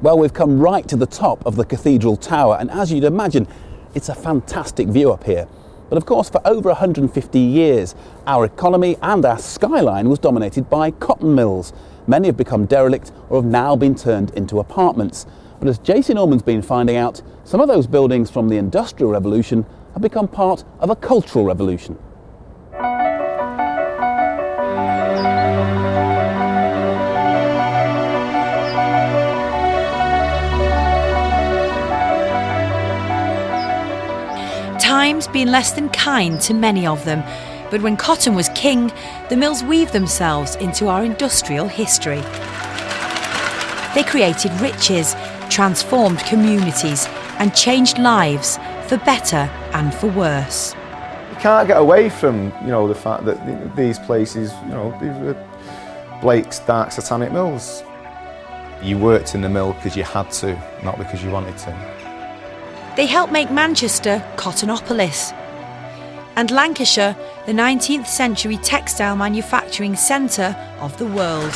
Well, we've come right to the top of the cathedral tower, and as you'd imagine, it's a fantastic view up here. But of course, for over 150 years, our economy and our skyline was dominated by cotton mills. Many have become derelict or have now been turned into apartments. But as JC Norman's been finding out, some of those buildings from the Industrial Revolution have become part of a cultural revolution. Time's been less than kind to many of them, but when cotton was king, the mills weaved themselves into our industrial history. They created riches, transformed communities, and changed lives for better and for worse. You can't get away from, the fact that these places, these were Blake's dark satanic mills. You worked in the mill because you had to, not because you wanted to. They helped make Manchester Cottonopolis, and Lancashire the 19th century textile manufacturing centre of the world.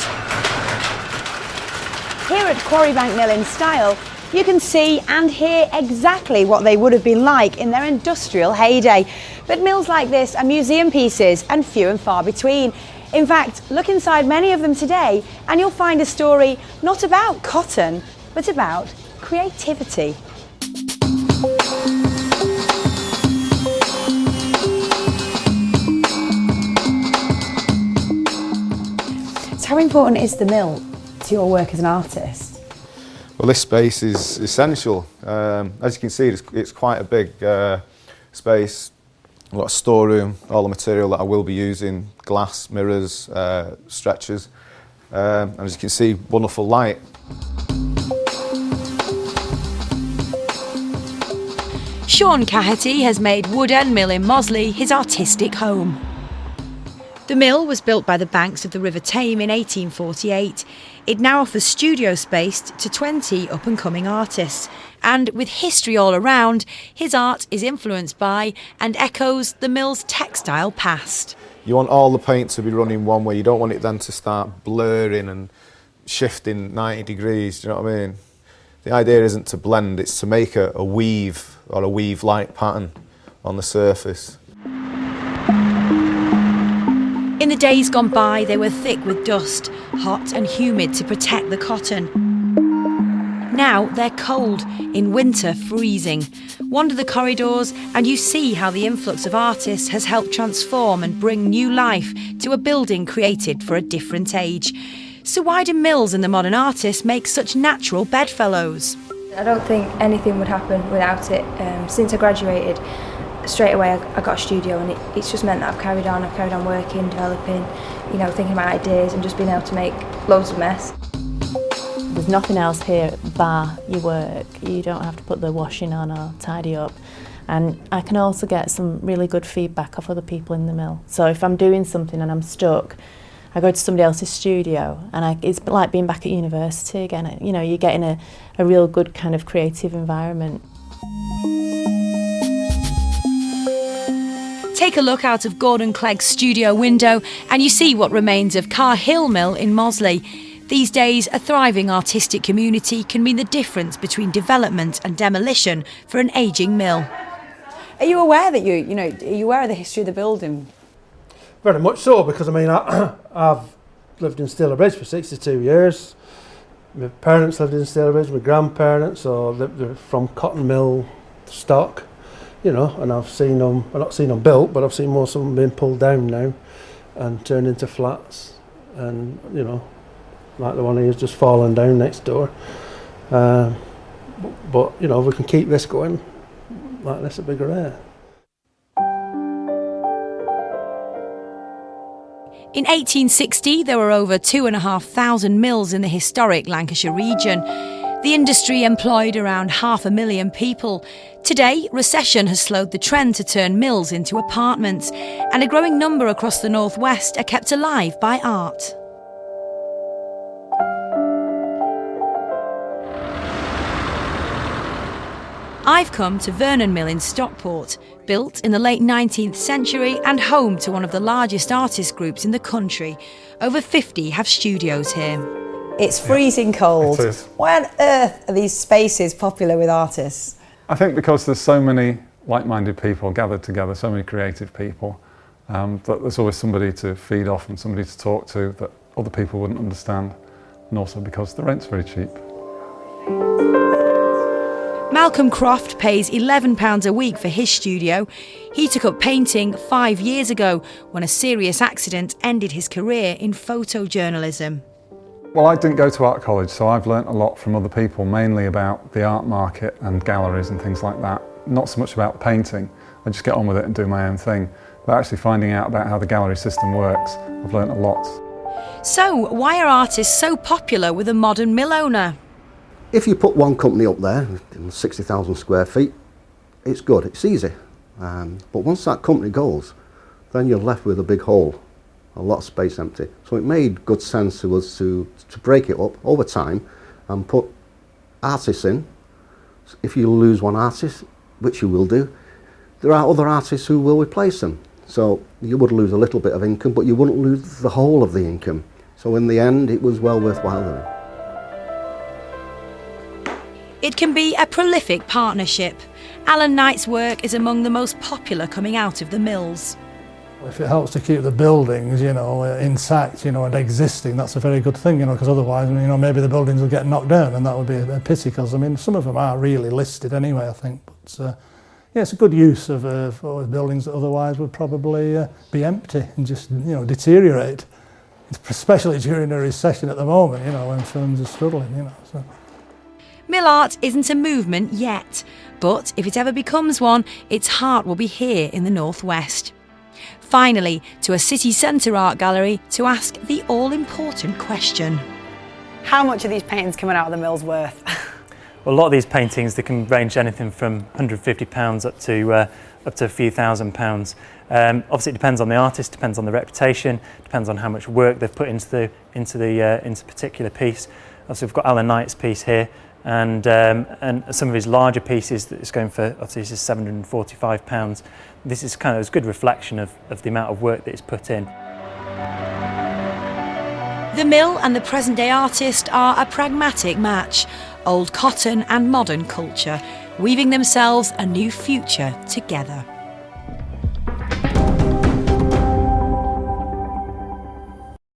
Here at Quarrybank Mill in Style, you can see and hear exactly what they would have been like in their industrial heyday. But mills like this are museum pieces and few and far between. In fact, look inside many of them today and you'll find a story not about cotton, but about creativity. How important is the mill to your work as an artist? Well, this space is essential. As you can see, it's quite a big space. I've got a storeroom, all the material that I will be using, glass, mirrors, stretchers, and as you can see, wonderful light. Sean Caherty has made Wood End Mill in Mosley his artistic home. The mill was built by the banks of the River Tame in 1848. It now offers studio space to 20 up-and-coming artists. And with history all around, his art is influenced by and echoes the mill's textile past. You want all the paint to be running one way. You don't want it then to start blurring and shifting 90 degrees, do you know what I mean? The idea isn't to blend, it's to make a weave or a weave-like pattern on the surface. In the days gone by, they were thick with dust, hot and humid to protect the cotton. Now they're cold, in winter freezing. Wander the corridors and you see how the influx of artists has helped transform and bring new life to a building created for a different age. So why do mills and the modern artists make such natural bedfellows? I don't think anything would happen without it. Since I graduated, straight away I got a studio, and it's just meant that I've carried on working, developing, thinking about ideas and just being able to make loads of mess. There's nothing else here bar your work. You don't have to put the washing on or tidy up. And I can also get some really good feedback off other people in the mill. So if I'm doing something and I'm stuck, I go to somebody else's studio, and it's like being back at university again. You're getting a real good kind of creative environment. Take a look out of Gordon Clegg's studio window and you see what remains of Car Hill Mill in Mosley. These days, a thriving artistic community can mean the difference between development and demolition for an ageing mill. Are you aware that are you aware of the history of the building? Very much so, because I've lived in Stalybridge for 62 years. My parents lived in Stalybridge, my grandparents, so they're from cotton mill stock. And I've seen them, well, not seen them built, but I've seen most of them being pulled down now and turned into flats. And, like the one here's just fallen down next door. But if we can keep this going like this, it'd be great. In 1860, there were over 2,500 mills in the historic Lancashire region. The industry employed around 500,000 people. Today, recession has slowed the trend to turn mills into apartments, and a growing number across the northwest are kept alive by art. I've come to Vernon Mill in Stockport, built in the late 19th century and home to one of the largest artist groups in the country. Over 50 have studios here. It's freezing cold. It is. Why on earth are these spaces popular with artists? I think because there's so many like-minded people gathered together, so many creative people, that there's always somebody to feed off and somebody to talk to that other people wouldn't understand, and also because the rent's very cheap. Malcolm Croft pays £11 a week for his studio. He took up painting 5 years ago when a serious accident ended his career in photojournalism. Well, I didn't go to art college, so I've learnt a lot from other people, mainly about the art market and galleries and things like that. Not so much about painting, I just get on with it and do my own thing. But actually finding out about how the gallery system works, I've learnt a lot. So, why are artists so popular with a modern mill owner? If you put one company up there, in 60,000 square feet, it's good, it's easy. But once that company goes, then you're left with a big hole, a lot of space empty. So it made good sense to us to break it up over time and put artists in. If you lose one artist, which you will do, there are other artists who will replace them. So you would lose a little bit of income, but you wouldn't lose the whole of the income. So in the end, it was well worthwhile doing. It can be a prolific partnership. Alan Knight's work is among the most popular coming out of the mills. If it helps to keep the buildings, intact, and existing, that's a very good thing, because otherwise, maybe the buildings will get knocked down, and that would be a pity, because, some of them are really listed anyway, I think. But, it's a good use of buildings that otherwise would probably be empty and just, deteriorate, especially during a recession at the moment, when firms are struggling, so. Mill art isn't a movement yet, but if it ever becomes one, its heart will be here in the Northwest. Finally, to a city centre art gallery to ask the all-important question. How much are these paintings coming out of the mills worth? Well, a lot of these paintings, they can range anything from £150 up to a few £1,000s. Obviously, it depends on the artist, depends on the reputation, depends on how much work they've put into the particular piece. Obviously, we've got Alan Knight's piece here, and some of his larger pieces that's going for, obviously, this is £745. This is kind of a good reflection of the amount of work that is put in. The mill and the present-day artist are a pragmatic match. Old cotton and modern culture, weaving themselves a new future together.